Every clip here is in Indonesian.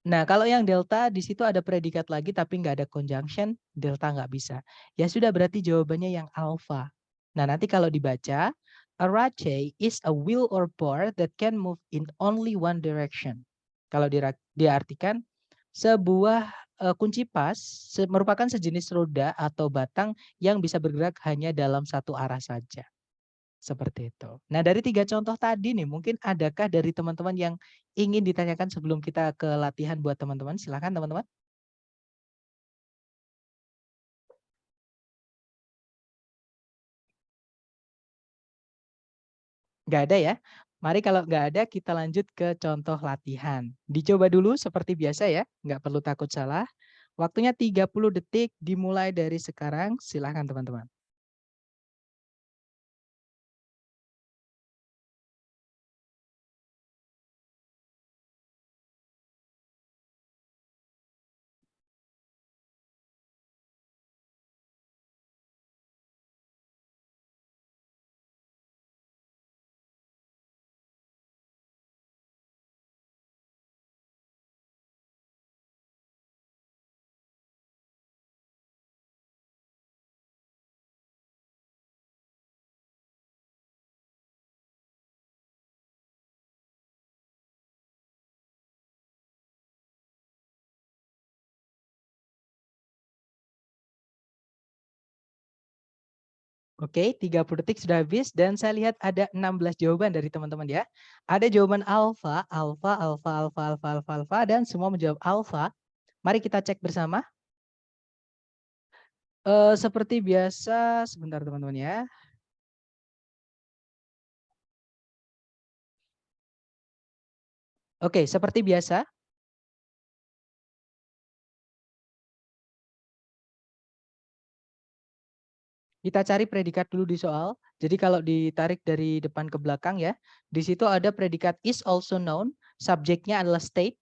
Nah, kalau yang delta di situ ada predikat lagi tapi nggak ada conjunction, delta nggak bisa. Ya sudah berarti jawabannya yang alpha. Nah, nanti kalau dibaca, a rache is a wheel or bar that can move in only one direction. Kalau diartikan, sebuah kunci pas merupakan sejenis roda atau batang yang bisa bergerak hanya dalam satu arah saja. Seperti itu. Nah, dari 3 contoh tadi nih, mungkin adakah dari teman-teman yang ingin ditanyakan sebelum kita ke latihan buat teman-teman? Silakan teman-teman. Nggak ada ya? Mari kalau nggak ada kita lanjut ke contoh latihan. Dicoba dulu seperti biasa ya, nggak perlu takut salah. Waktunya 30 detik dimulai dari sekarang, silakan teman-teman. Oke, 30 detik sudah habis dan saya lihat ada 16 jawaban dari teman-teman ya. Ada jawaban alfa, alfa, alfa, alfa, alfa, alfa, alfa, dan semua menjawab alfa. Mari kita cek bersama. Seperti biasa, sebentar teman-teman ya. Oke, seperti biasa, kita cari predikat dulu di soal. Jadi kalau ditarik dari depan ke belakang ya, di situ ada predikat is also known, subjeknya adalah state,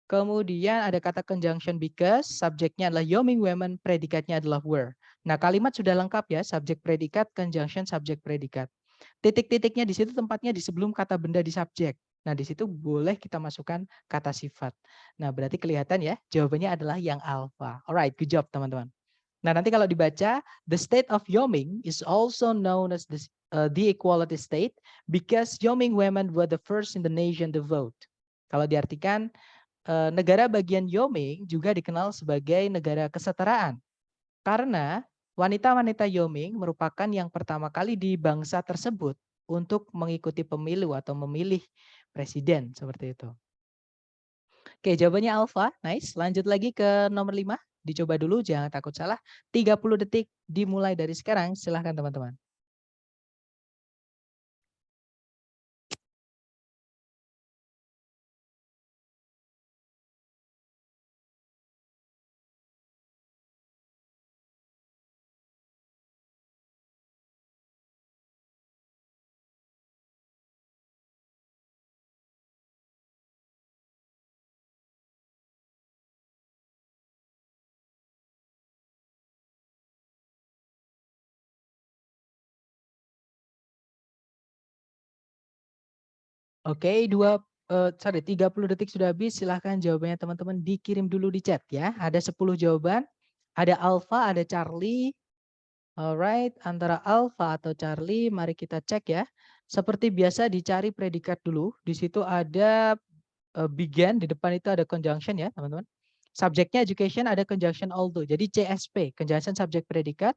kemudian ada kata conjunction because, subjeknya adalah Yoming women, predikatnya adalah were. Nah, kalimat sudah lengkap ya, subjek predikat, conjunction, subjek predikat. Titik-titiknya di situ tempatnya di sebelum kata benda di subjek. Nah, di situ boleh kita masukkan kata sifat. Nah, berarti kelihatan ya, jawabannya adalah yang alpha. Alright, good job teman-teman. Nah, nanti kalau dibaca, the state of Yoming is also known as the equality state because Yoming women were the first in the nation to vote. Kalau diartikan, negara bagian Yoming juga dikenal sebagai negara kesetaraan. Karena wanita-wanita Yoming merupakan yang pertama kali di bangsa tersebut untuk mengikuti pemilu atau memilih presiden, seperti itu. Oke, jawabannya alfa. Nice. Lanjut lagi ke nomor 5. Dicoba dulu, jangan takut salah. 30 detik dimulai dari sekarang. Silahkan teman-teman. Oke, 30 detik sudah habis. Silahkan jawabannya teman-teman dikirim dulu di chat ya. Ada 10 jawaban. Ada Alpha, ada Charlie. Alright, antara Alpha atau Charlie, mari kita cek ya. Seperti biasa dicari predikat dulu. Di situ ada began, di depan itu ada conjunction ya teman-teman. Subjeknya education, ada conjunction although. Jadi CSP, conjunction subject predikat.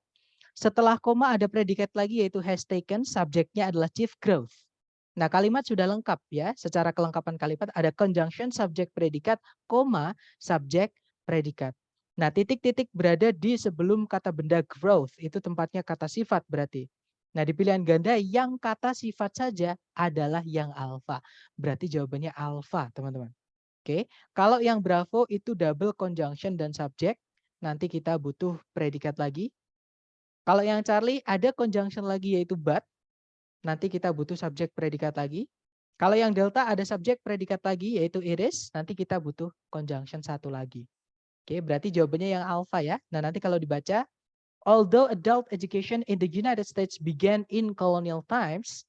Setelah koma ada predikat lagi yaitu has taken, subjeknya adalah chief growth. Nah, kalimat sudah lengkap ya. Secara kelengkapan kalimat ada conjunction subjek predikat, koma subjek predikat. Nah, titik-titik berada di sebelum kata benda growth. Itu tempatnya kata sifat berarti. Nah, di pilihan ganda yang kata sifat saja adalah yang alfa. Berarti jawabannya alfa, teman-teman. Oke, kalau yang bravo itu double conjunction dan subjek. Nanti kita butuh predikat lagi. Kalau yang Charlie ada conjunction lagi yaitu but. Nanti kita butuh subjek predikat lagi. Kalau yang delta ada subjek predikat lagi yaitu it is. Nanti kita butuh conjunction satu lagi. Oke, berarti jawabannya yang alpha ya. Nah, nanti kalau dibaca, although adult education in the United States began in colonial times,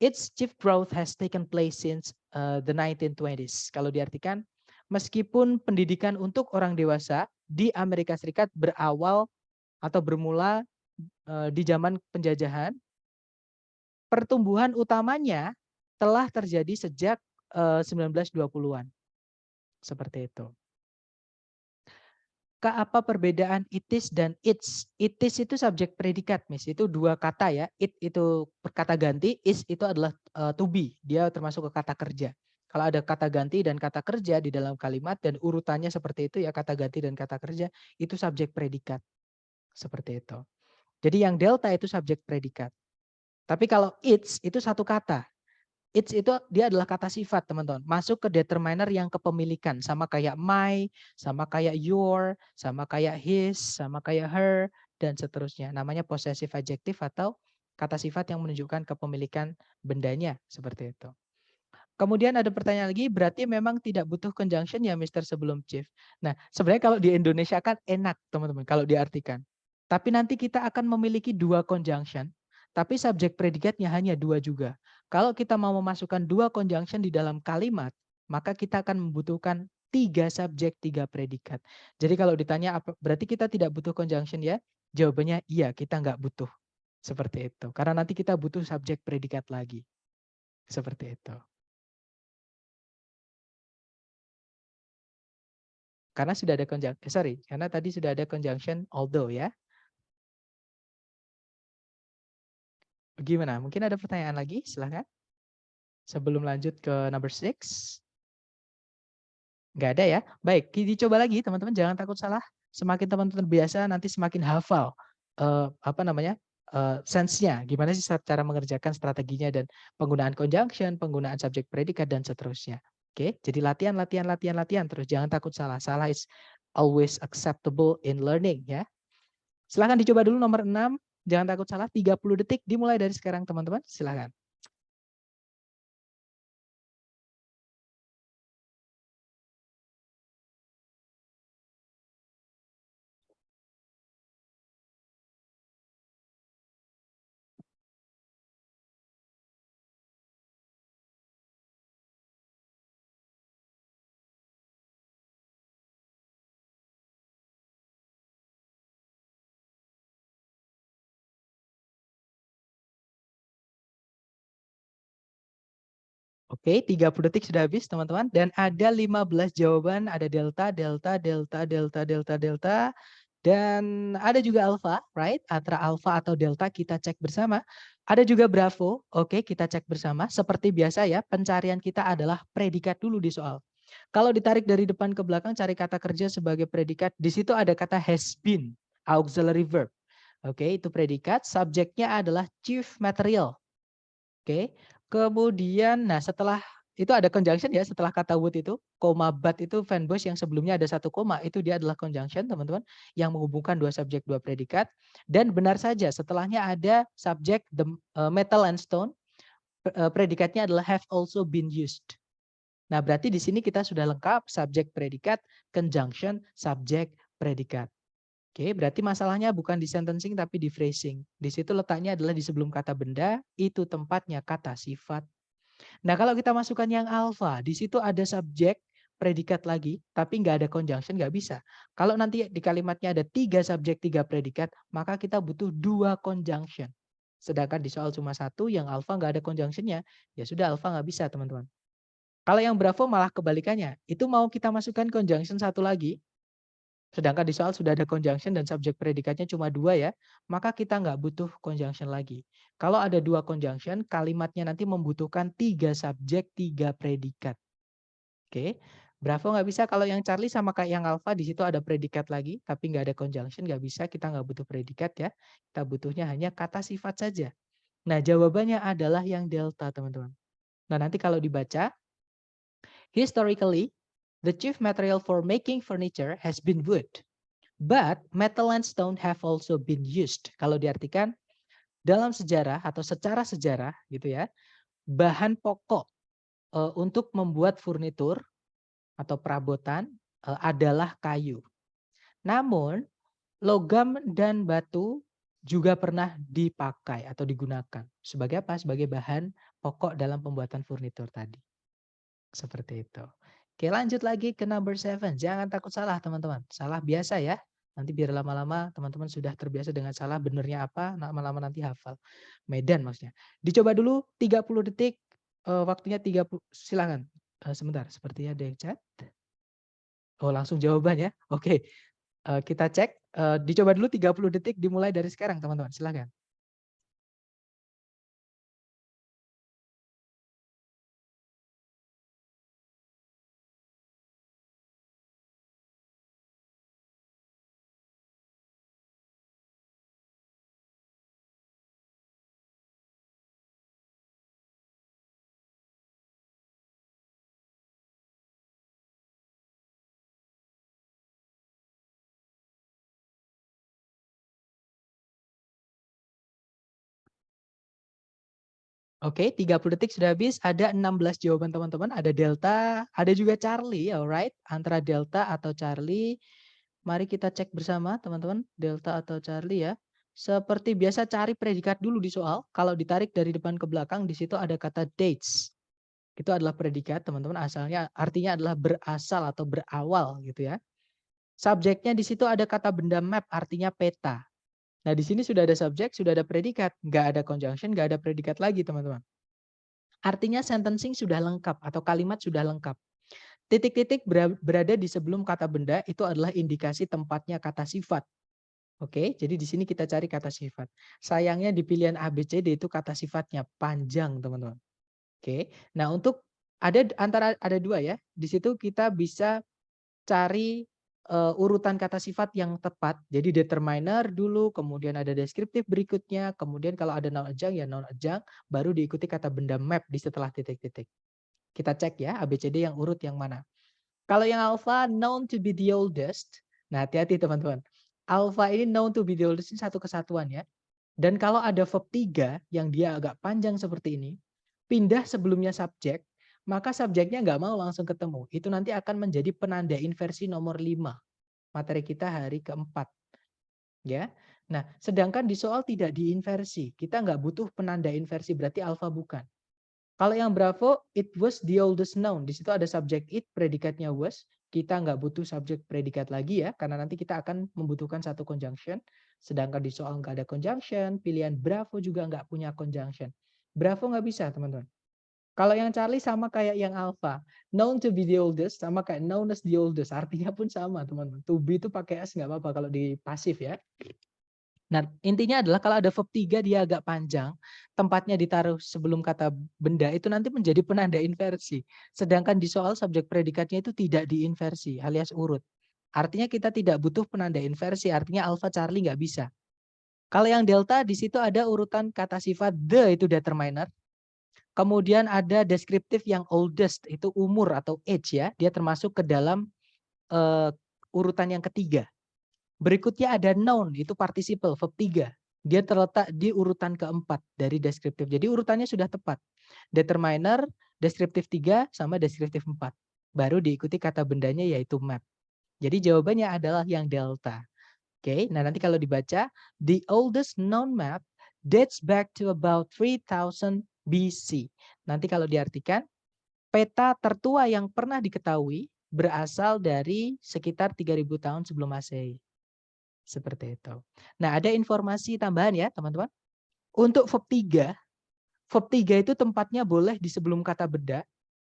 its chief growth has taken place since the 1920s. Kalau diartikan, meskipun pendidikan untuk orang dewasa di Amerika Serikat berawal atau bermula di zaman penjajahan, pertumbuhan utamanya telah terjadi sejak 1920-an. Seperti itu. Kak, apa perbedaan it is dan its? It is itu subjek predikat, Miss. Itu dua kata ya. It itu kata ganti, is itu adalah to be. Dia termasuk ke kata kerja. Kalau ada kata ganti dan kata kerja di dalam kalimat dan urutannya seperti itu ya, kata ganti dan kata kerja, itu subjek predikat. Seperti itu. Jadi yang delta itu subjek predikat. Tapi kalau its itu satu kata. It's itu dia adalah kata sifat, teman-teman. Masuk ke determiner yang kepemilikan. Sama kayak my, sama kayak your, sama kayak his, sama kayak her, dan seterusnya. Namanya possessive adjective atau kata sifat yang menunjukkan kepemilikan bendanya. Seperti itu. Kemudian ada pertanyaan lagi, berarti memang tidak butuh conjunction ya Mister sebelum chief. Nah, sebenarnya kalau di Indonesia kan enak teman-teman kalau diartikan. Tapi nanti kita akan memiliki dua conjunction, tapi subjek predikatnya hanya dua juga. Kalau kita mau memasukkan dua conjunction di dalam kalimat, maka kita akan membutuhkan tiga subjek, tiga predikat. Jadi kalau ditanya apa, berarti kita tidak butuh conjunction ya? Jawabannya iya, kita nggak butuh. Seperti itu. Karena nanti kita butuh subjek predikat lagi. Seperti itu. Karena sudah ada conjunction, karena tadi sudah ada conjunction although ya. Gimana? Mungkin ada pertanyaan lagi? Silahkan. Sebelum lanjut ke number 6. Nggak ada ya? Baik, dicoba lagi teman-teman, jangan takut salah. Semakin teman-teman biasa, nanti semakin hafal sense-nya. Gimana sih cara mengerjakan strateginya dan penggunaan conjunction, penggunaan subjek predikat, dan seterusnya. Oke, jadi latihan terus. Jangan takut salah. Salah is always acceptable in learning ya. Silahkan dicoba dulu nomor 6. Jangan takut salah, 30 detik dimulai dari sekarang teman-teman. Silahkan. Oke, 30 detik sudah habis teman-teman. Dan ada 15 jawaban, ada delta, delta, delta, delta, delta, delta. Dan ada juga alpha, right? Antara alpha atau delta kita cek bersama. Ada juga bravo, oke kita cek bersama. Seperti biasa ya, pencarian kita adalah predikat dulu di soal. Kalau ditarik dari depan ke belakang, cari kata kerja sebagai predikat. Di situ ada kata has been, auxiliary verb. Oke, itu predikat. Subjeknya adalah chief material. Oke, kemudian nah setelah itu ada conjunction ya, setelah kata would itu, koma but itu fanboys yang sebelumnya ada satu koma, itu dia adalah conjunction teman-teman, yang menghubungkan dua subjek, dua predikat. Dan benar saja setelahnya ada subjek the metal and stone, predikatnya adalah have also been used. Nah berarti di sini kita sudah lengkap subjek predikat, conjunction, subjek predikat. Oke, berarti masalahnya bukan di sentencing tapi di phrasing. Di situ letaknya adalah di sebelum kata benda, itu tempatnya kata sifat. Nah, kalau kita masukkan yang alpha, di situ ada subjek, predikat lagi, tapi nggak ada conjunction, nggak bisa. Kalau nanti di kalimatnya ada 3 subjek, 3 predikat, maka kita butuh 2 conjunction. Sedangkan di soal cuma satu, yang alpha nggak ada conjunctionnya, ya sudah alpha nggak bisa teman-teman. Kalau yang bravo malah kebalikannya, itu mau kita masukkan conjunction satu lagi, sedangkan di soal sudah ada conjunction dan subjek predikatnya cuma 2 ya, maka kita nggak butuh conjunction lagi. Kalau ada 2 conjunction, kalimatnya nanti membutuhkan 3 subjek, 3 predikat. Oke, bravo nggak bisa. Kalau yang Charlie sama kayak yang alpha, di situ ada predikat lagi, tapi nggak ada conjunction, nggak bisa. Kita nggak butuh predikat ya. Kita butuhnya hanya kata sifat saja. Nah, jawabannya adalah yang delta, teman-teman. Nah, nanti kalau dibaca, historically, the chief material for making furniture has been wood. But metal and stone have also been used. Kalau diartikan dalam sejarah atau secara sejarah gitu ya, bahan pokok untuk membuat furnitur atau perabotan adalah kayu. Namun logam dan batu juga pernah dipakai atau digunakan sebagai apa? Sebagai bahan pokok dalam pembuatan furnitur tadi. Seperti itu. Oke, lanjut lagi ke number 7. Jangan takut salah, teman-teman. Salah biasa ya. Nanti biar lama-lama teman-teman sudah terbiasa dengan salah, benernya apa, lama-lama nanti hafal. Medan maksudnya. Dicoba dulu 30 detik, waktunya 30, silakan. Sebentar, sepertinya ada yang chat. Oh, langsung jawaban ya. Oke, kita cek. Dicoba dulu 30 detik dimulai dari sekarang, teman-teman. Silakan. Oke, 30 detik sudah habis. Ada 16 jawaban teman-teman. Ada Delta, ada juga Charlie, alright. Antara Delta atau Charlie. Mari kita cek bersama teman-teman. Delta atau Charlie ya. Seperti biasa cari predikat dulu di soal. Kalau ditarik dari depan ke belakang, di situ ada kata dates. Itu adalah predikat teman-teman. Asalnya artinya adalah berasal atau berawal gitu ya. Subjeknya di situ ada kata benda map, artinya peta. Nah, di sini sudah ada subjek, sudah ada predikat. Nggak ada conjunction, nggak ada predikat lagi teman-teman. Artinya sentencing sudah lengkap atau kalimat sudah lengkap. Titik-titik berada di sebelum kata benda itu adalah indikasi tempatnya kata sifat. Oke, jadi di sini kita cari kata sifat. Sayangnya di pilihan A, B, C, D itu kata sifatnya panjang, teman-teman. Oke, nah untuk ada dua ya. Di situ kita bisa cari urutan kata sifat yang tepat. Jadi determiner dulu, kemudian ada deskriptif berikutnya, kemudian kalau ada noun adjunct ya noun adjunct, baru diikuti kata benda map di setelah titik-titik. Kita cek ya ABCD yang urut yang mana. Kalau yang alpha known to be the oldest. Nah, hati-hati teman-teman. Alpha ini known to be the oldest ini satu kesatuan ya. Dan kalau ada verb 3 yang dia agak panjang seperti ini, pindah sebelumnya subjek, maka subjeknya nggak mau langsung ketemu. Itu nanti akan menjadi penanda inversi nomor 5. Materi kita hari keempat. Ya. Nah, sedangkan di soal tidak diinversi. Kita nggak butuh penanda inversi, berarti alpha bukan. Kalau yang Bravo, it was the oldest known. Di situ ada subjek it, predikatnya was. Kita nggak butuh subjek predikat lagi ya, karena nanti kita akan membutuhkan satu conjunction. Sedangkan di soal nggak ada conjunction, pilihan Bravo juga nggak punya conjunction. Bravo nggak bisa teman-teman. Kalau yang Charlie sama kayak yang Alpha. Known to be the oldest sama kayak known as the oldest. Artinya pun sama teman-teman. To be itu pakai S nggak apa-apa kalau di pasif ya. Nah, intinya adalah kalau ada verb 3 dia agak panjang, tempatnya ditaruh sebelum kata benda itu nanti menjadi penanda inversi. Sedangkan di soal subjek predikatnya itu tidak diinversi alias urut. Artinya kita tidak butuh penanda inversi, artinya alpha Charlie nggak bisa. Kalau yang delta di situ ada urutan kata sifat the itu determiner. Kemudian ada deskriptif yang oldest itu umur atau age ya, dia termasuk ke dalam urutan yang ketiga. Berikutnya ada noun, itu participle, verb 3. Dia terletak di urutan keempat dari deskriptif. Jadi urutannya sudah tepat. Determiner, deskriptif 3 sama deskriptif 4. Baru diikuti kata bendanya yaitu map. Jadi jawabannya adalah yang delta. Oke, nah nanti kalau dibaca, the oldest known map dates back to about 3000 BC. Nanti kalau diartikan, peta tertua yang pernah diketahui berasal dari sekitar 3000 tahun sebelum Masehi. Seperti itu. Nah, ada informasi tambahan ya, teman-teman. Untuk verb 3 itu tempatnya boleh di sebelum kata benda,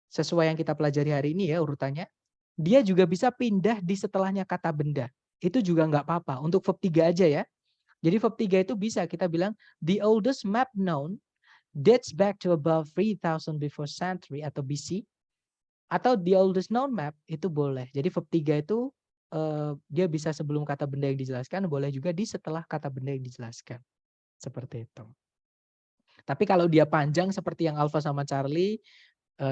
sesuai yang kita pelajari hari ini ya urutannya. Dia juga bisa pindah di setelahnya kata benda. Itu juga nggak apa-apa. Untuk verb 3 aja ya. Jadi verb 3 itu bisa kita bilang, the oldest map known dates back to about 3000 before century atau BC. Atau the oldest known map itu boleh. Jadi verb 3 itu dia bisa sebelum kata benda yang dijelaskan, boleh juga di setelah kata benda yang dijelaskan. Seperti itu. Tapi kalau dia panjang seperti yang Alpha sama Charlie,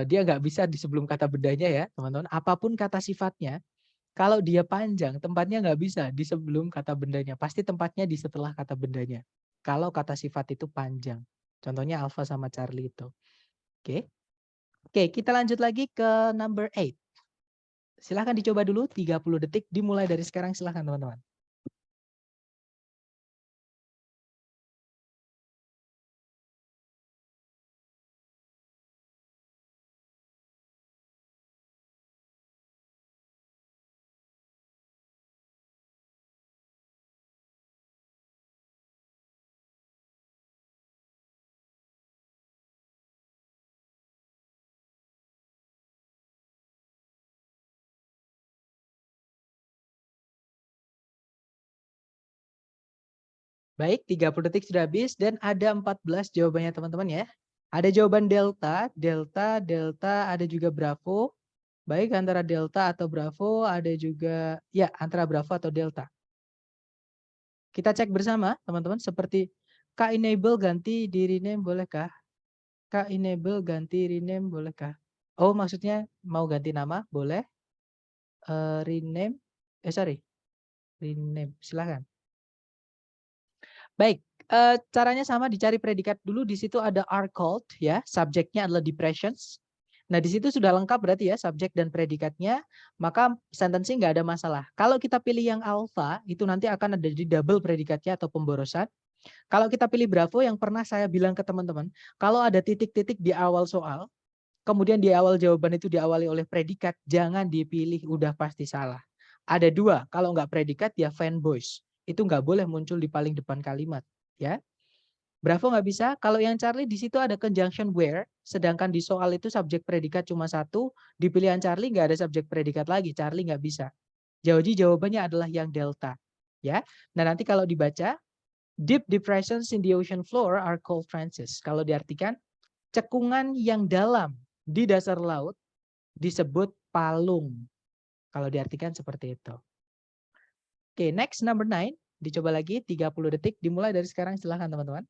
dia nggak bisa di sebelum kata bendanya ya, teman-teman. Apapun kata sifatnya, kalau dia panjang, tempatnya nggak bisa di sebelum kata bendanya. Pasti tempatnya di setelah kata bendanya. Kalau kata sifat itu panjang. Contohnya Alpha sama Charlie itu. Oke. Oke, kita lanjut lagi ke number 8. Silahkan dicoba dulu 30 detik dimulai dari sekarang, silahkan teman-teman. Baik, 30 detik sudah habis dan ada 14 jawabannya teman-teman ya. Ada jawaban delta, delta, delta, ada juga bravo. Baik, antara delta atau bravo, ada juga ya antara bravo atau delta. Kita cek bersama teman-teman seperti Kak enable ganti di rename bolehkah? Kak enable ganti rename bolehkah? Oh, maksudnya mau ganti nama? Boleh. Rename, sorry, rename, silahkan. Baik, caranya sama, dicari predikat dulu. Di situ ada are called ya, subjeknya adalah depressions. Nah, di situ sudah lengkap berarti ya subjek dan predikatnya, maka sentencing nggak ada masalah. Kalau kita pilih yang alpha, itu nanti akan ada di double predikatnya atau pemborosan. Kalau kita pilih bravo, yang pernah saya bilang ke teman-teman, kalau ada titik-titik di awal soal, kemudian di awal jawaban itu diawali oleh predikat, jangan dipilih, udah pasti salah. Ada dua, kalau nggak predikat ya fanboys. Itu nggak boleh muncul di paling depan kalimat. Ya, Bravo nggak bisa. Kalau yang Charlie di situ ada conjunction where, sedangkan di soal itu subjek predikat cuma satu, di pilihan Charlie nggak ada subjek predikat lagi, Charlie nggak bisa. Jadi jawabannya adalah yang delta. Ya, nah nanti kalau dibaca, deep depressions in the ocean floor are called trenches. Kalau diartikan, cekungan yang dalam di dasar laut disebut palung. Kalau diartikan seperti itu. Oke, next number 9. Dicoba lagi 30 detik. Dimulai dari sekarang, silahkan teman-teman.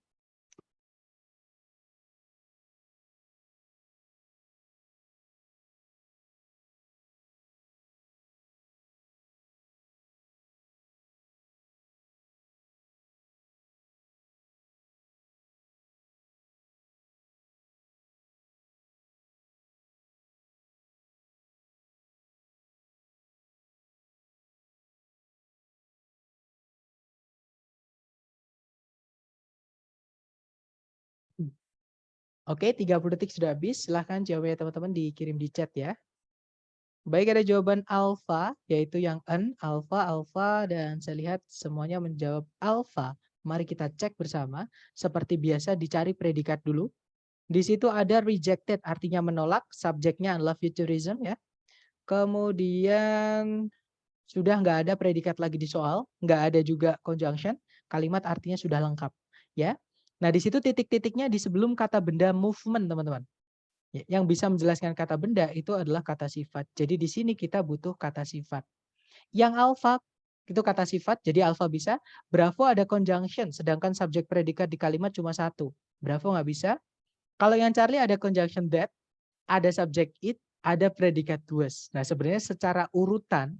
Oke, 30 detik sudah habis. Silahkan jawabnya teman-teman dikirim di chat ya. Baik, ada jawaban alpha, yaitu yang N, alpha, alpha, dan saya lihat semuanya menjawab alpha. Mari kita cek bersama. Seperti biasa dicari predikat dulu. Di situ ada rejected, artinya menolak. Subjeknya adalah futurism ya. Kemudian sudah nggak ada predikat lagi di soal, nggak ada juga conjunction, kalimat artinya sudah lengkap, ya. Nah, di situ titik-titiknya di sebelum kata benda movement, teman-teman. Yang bisa menjelaskan kata benda itu adalah kata sifat. Jadi di sini kita butuh kata sifat. Yang alpha itu kata sifat, jadi alpha bisa. Bravo ada conjunction, sedangkan subjek predikat di kalimat cuma satu. Bravo nggak bisa. Kalau yang Charlie ada conjunction that, ada subjek it, ada predikat was. Nah, sebenarnya secara urutan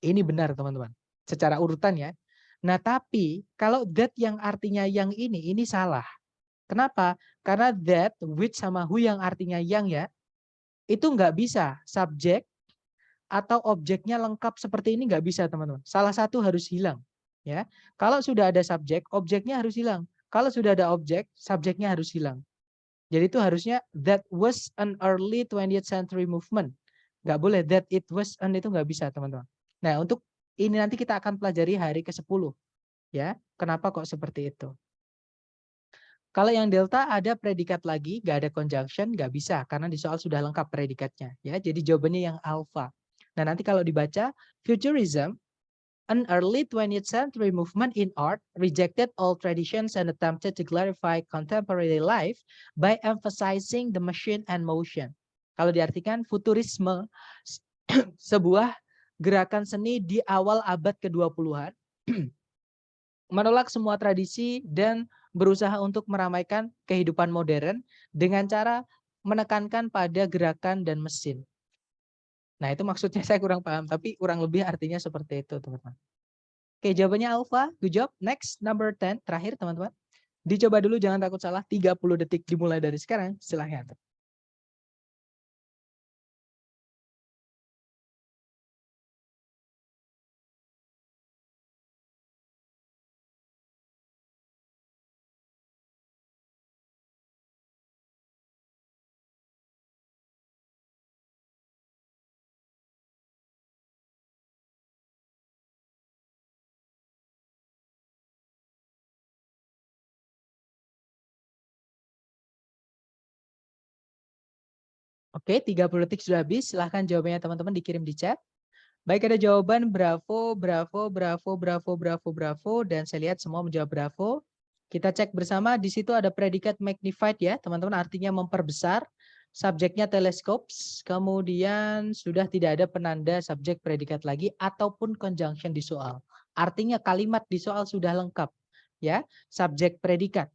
ini benar teman-teman. Secara urutan ya. Nah tapi kalau that yang artinya yang ini salah. Kenapa? Karena that, which sama who yang artinya yang ya. Itu nggak bisa subjek atau objeknya lengkap seperti ini nggak bisa teman-teman. Salah satu harus hilang. Ya, kalau sudah ada subjek, objeknya harus hilang. Kalau sudah ada objek, subjeknya harus hilang. Jadi itu harusnya that was an early 20th century movement. Nggak boleh that it was an, itu nggak bisa teman-teman. Nah untuk ini nanti kita akan pelajari hari ke-10 ya. Kenapa kok seperti itu? Kalau yang delta ada predikat lagi, nggak ada conjunction, nggak bisa karena di soal sudah lengkap predikatnya ya. Jadi jawabannya yang alpha. Nah nanti kalau dibaca futurism, an early 20th century movement in art rejected all traditions and attempted to clarify contemporary life by emphasizing the machine and motion. Kalau diartikan futurisme sebuah gerakan seni di awal abad ke-20-an menolak semua tradisi dan berusaha untuk meramaikan kehidupan modern dengan cara menekankan pada gerakan dan mesin. Nah, itu maksudnya saya kurang paham, tapi kurang lebih artinya seperti itu, teman-teman. Oke, jawabannya alpha. Good job. Next, number 10. Terakhir, teman-teman. Dicoba dulu, jangan takut salah. 30 detik dimulai dari sekarang. Silahkan. Oke, 30 detik sudah habis. Silahkan jawabannya teman-teman dikirim di chat. Baik, ada jawaban bravo, bravo, bravo, bravo, bravo, bravo, dan saya lihat semua menjawab bravo. Kita cek bersama, di situ ada predikat magnified ya, teman-teman, artinya memperbesar. Subjeknya telescopes, kemudian sudah tidak ada penanda subjek predikat lagi ataupun conjunction di soal. Artinya kalimat di soal sudah lengkap ya, subjek predikat.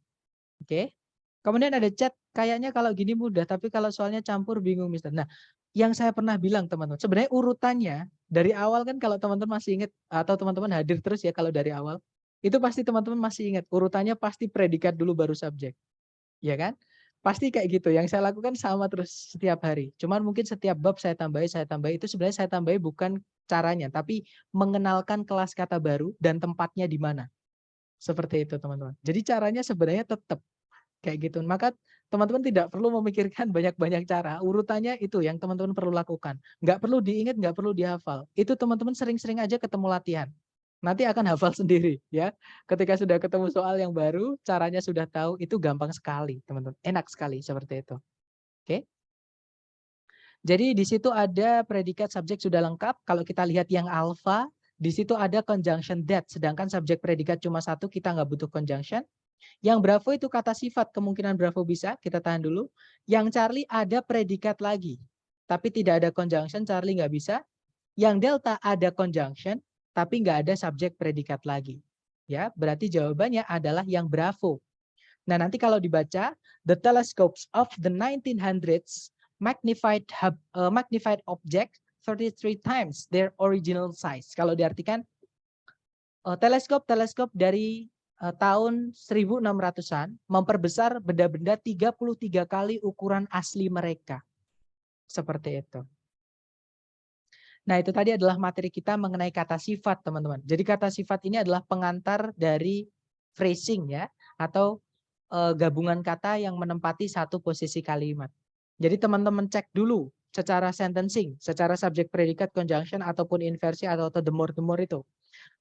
Oke. Kemudian ada chat, kayaknya kalau gini mudah, tapi kalau soalnya campur bingung, Mister. Nah, yang saya pernah bilang teman-teman, sebenarnya urutannya dari awal kan kalau teman-teman masih ingat atau teman-teman hadir terus ya kalau dari awal, itu pasti teman-teman masih ingat urutannya pasti predikat dulu baru subjek, ya kan? Pasti kayak gitu. Yang saya lakukan sama terus setiap hari. Cuman mungkin setiap bab saya tambahi itu sebenarnya saya tambahi bukan caranya, tapi mengenalkan kelas kata baru dan tempatnya di mana. Seperti itu teman-teman. Jadi caranya sebenarnya tetap kayak gitu. Maka teman-teman tidak perlu memikirkan banyak-banyak cara. Urutannya itu yang teman-teman perlu lakukan. Nggak perlu diingat, nggak perlu dihafal. Itu teman-teman sering-sering aja ketemu latihan. Nanti akan hafal sendiri ya. Ketika sudah ketemu soal yang baru, caranya sudah tahu, itu gampang sekali teman-teman. Enak sekali seperti itu. Oke. Jadi di situ ada predikat subjek sudah lengkap. Kalau kita lihat yang alpha, di situ ada conjunction that. Sedangkan subjek predikat cuma satu, kita nggak butuh conjunction. Yang bravo itu kata sifat, kemungkinan bravo bisa, kita tahan dulu. Yang Charlie ada predikat lagi, tapi tidak ada conjunction, Charlie nggak bisa. Yang delta ada conjunction, tapi nggak ada subjek predikat lagi. Ya, berarti jawabannya adalah yang bravo. Nah, nanti kalau dibaca, the telescopes of the 1900s magnified object 33 times their original size. Kalau diartikan, teleskop dari tahun 1600-an memperbesar benda-benda 33 kali ukuran asli mereka. Seperti itu. Nah, itu tadi adalah materi kita mengenai kata sifat, teman-teman. Jadi kata sifat ini adalah pengantar dari phrasing ya, atau gabungan kata yang menempati satu posisi kalimat. Jadi teman-teman cek dulu secara sentencing, secara subjek predikat conjunction ataupun inversi atau the more itu.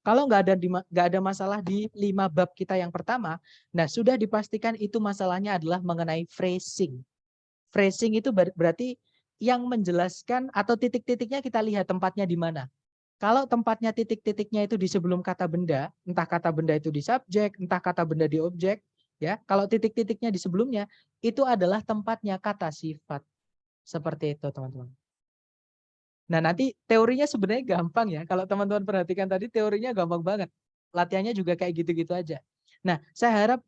Kalau nggak ada masalah di 5 bab kita yang pertama, nah sudah dipastikan itu masalahnya adalah mengenai phrasing. Phrasing itu berarti yang menjelaskan atau titik-titiknya kita lihat tempatnya di mana. Kalau tempatnya titik-titiknya itu di sebelum kata benda, entah kata benda itu di subjek, entah kata benda di objek, ya. Kalau titik-titiknya di sebelumnya, itu adalah tempatnya kata sifat. Seperti itu, teman-teman. Nah, nanti teorinya sebenarnya gampang ya. Kalau teman-teman perhatikan tadi teorinya gampang banget. Latihannya juga kayak gitu-gitu aja. Nah, saya harap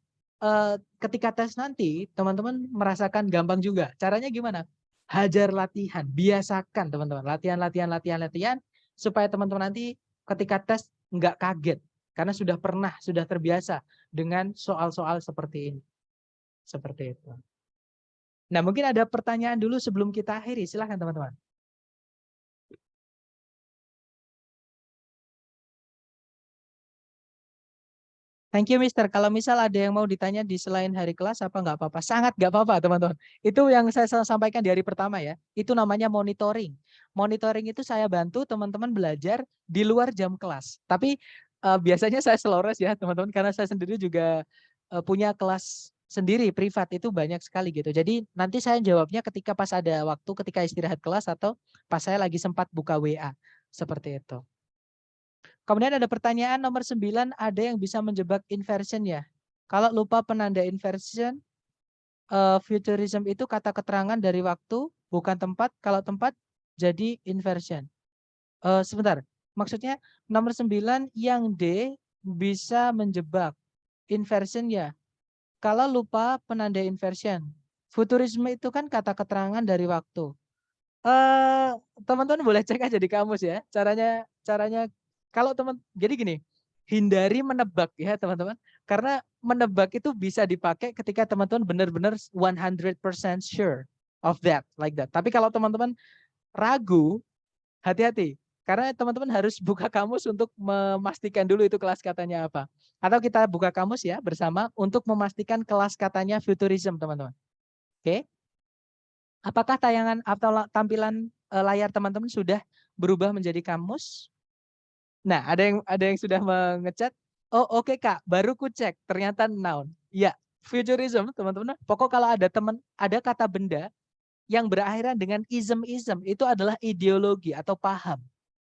ketika tes nanti teman-teman merasakan gampang juga. Caranya gimana? Hajar latihan, biasakan teman-teman. Latihan supaya teman-teman nanti ketika tes nggak kaget. Karena sudah pernah, sudah terbiasa dengan soal-soal seperti ini. Seperti itu. Nah, mungkin ada pertanyaan dulu sebelum kita akhiri. Silahkan teman-teman. Thank you, Mister. Kalau misal ada yang mau ditanya di selain hari kelas apa nggak apa-apa? Sangat nggak apa-apa, teman-teman. Itu yang saya sampaikan di hari pertama ya. Itu namanya monitoring. Monitoring itu saya bantu teman-teman belajar di luar jam kelas. Tapi biasanya saya selores ya, teman-teman, karena saya sendiri juga punya kelas sendiri privat itu banyak sekali gitu. Jadi nanti saya jawabnya ketika pas ada waktu, ketika istirahat kelas atau pas saya lagi sempat buka WA. Seperti itu. Kemudian ada pertanyaan nomor 9, ada yang bisa menjebak inversion ya. Kalau lupa penanda inversion, futurism itu kata keterangan dari waktu, bukan tempat. Kalau tempat jadi inversion. Sebentar, maksudnya nomor 9 yang D bisa menjebak inversion ya. Kalau lupa penanda inversion. Futurisme itu kan kata keterangan dari waktu. Teman-teman boleh cek aja di kamus ya. Caranya kalau teman jadi gini, hindari menebak ya, teman-teman. Karena menebak itu bisa dipakai ketika teman-teman benar-benar 100% sure of that, like that. Tapi kalau teman-teman ragu, hati-hati. Karena teman-teman harus buka kamus untuk memastikan dulu itu kelas katanya apa. Atau kita buka kamus ya bersama untuk memastikan kelas katanya futurism, teman-teman. Oke? Apakah tayangan atau tampilan layar teman-teman sudah berubah menjadi kamus? Nah, ada yang sudah mengechat. Oh, oke Kak, baru ku cek ternyata noun. Ya, futurism teman-teman. Pokok kalau ada kata benda yang berakhiran dengan ism itu adalah ideologi atau paham.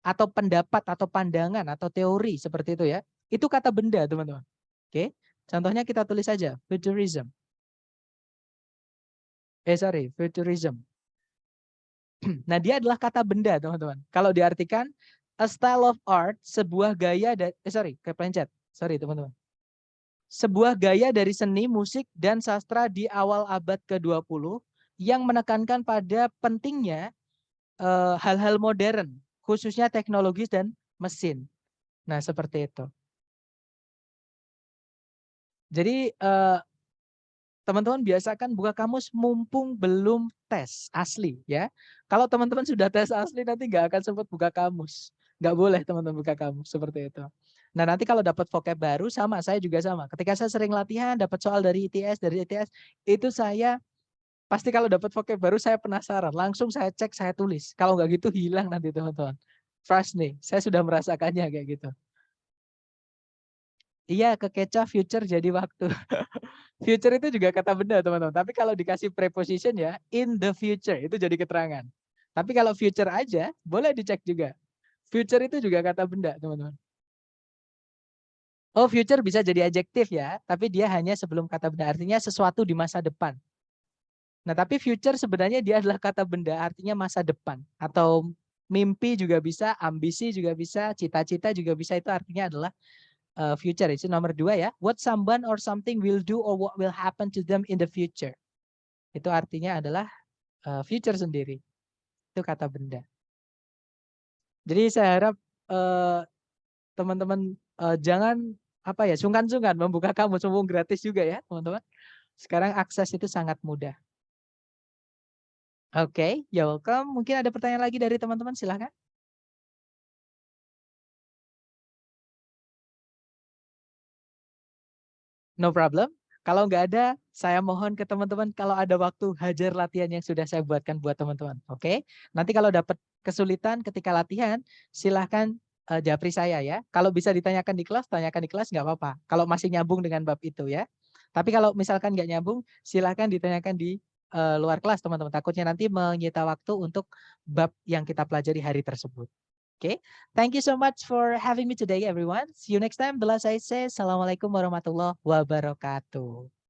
atau pendapat atau pandangan atau teori seperti itu ya. Itu kata benda, teman-teman. Oke. Contohnya kita tulis saja futurism. Futurism. Nah, dia adalah kata benda, teman-teman. Kalau diartikan a style of art, sebuah gaya keplencet. Sorry, teman-teman. Sebuah gaya dari seni, musik, dan sastra di awal abad ke-20 yang menekankan pada pentingnya hal-hal modern, khususnya teknologis dan mesin. Nah, seperti itu. Jadi, teman-teman biasakan buka kamus mumpung belum tes asli ya. Kalau teman-teman sudah tes asli nanti nggak akan sempat buka kamus. Nggak boleh teman-teman buka kamus seperti itu. Nah nanti kalau dapat vocab baru sama, saya juga sama. Ketika saya sering latihan dapat soal dari ITS, itu saya pasti kalau dapat vocab baru saya penasaran. Langsung saya cek, saya tulis. Kalau nggak gitu hilang nanti teman-teman. Trust nih, saya sudah merasakannya kayak gitu. Iya, kekecoh future jadi waktu. Future itu juga kata benda, teman-teman. Tapi kalau dikasih preposition ya, in the future, itu jadi keterangan. Tapi kalau future aja, boleh dicek juga. Future itu juga kata benda, teman-teman. Oh, future bisa jadi adjektif ya, tapi dia hanya sebelum kata benda, artinya sesuatu di masa depan. Nah, tapi future sebenarnya dia adalah kata benda, artinya masa depan. Atau mimpi juga bisa, ambisi juga bisa, cita-cita juga bisa, itu artinya adalah future. Itu nomor 2 ya. What someone or something will do or what will happen to them in the future. Itu artinya adalah future sendiri. Itu kata benda. Jadi saya harap teman-teman jangan sungkan-sungkan membuka kamus, mumpung gratis juga ya teman-teman. Sekarang akses itu sangat mudah. Oke, you're welcome. Mungkin ada pertanyaan lagi dari teman-teman, silahkan. No problem. Kalau nggak ada, saya mohon ke teman-teman kalau ada waktu hajar latihan yang sudah saya buatkan buat teman-teman. Oke? Nanti kalau dapat kesulitan ketika latihan, silahkan japri saya ya. Kalau bisa ditanyakan di kelas, tanyakan di kelas nggak apa-apa. Kalau masih nyambung dengan bab itu ya. Tapi kalau misalkan nggak nyambung, silahkan ditanyakan di luar kelas teman-teman. Takutnya nanti menyita waktu untuk bab yang kita pelajari hari tersebut. Okay, thank you so much for having me today, everyone. See you next time. The last I say, Assalamualaikum warahmatullahi wabarakatuh.